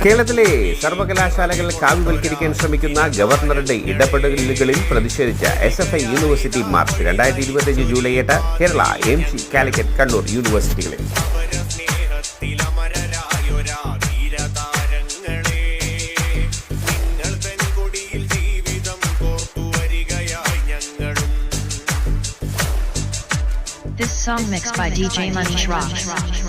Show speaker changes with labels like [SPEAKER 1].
[SPEAKER 1] കേരളത്തിലെ സർവകലാശാലകൾ കാവ്യവൽക്കരിക്കാൻ ശ്രമിക്കുന്ന ഗവർണറുടെ ഇടപെടലുകളിൽ പ്രതിഷേധിച്ച SFI university march 2025 July 8 Kerala, MC, Calicut, Kannur യൂണിവേഴ്സിറ്റികളിൽ.
[SPEAKER 2] This song mixed by DJ Manish Rock.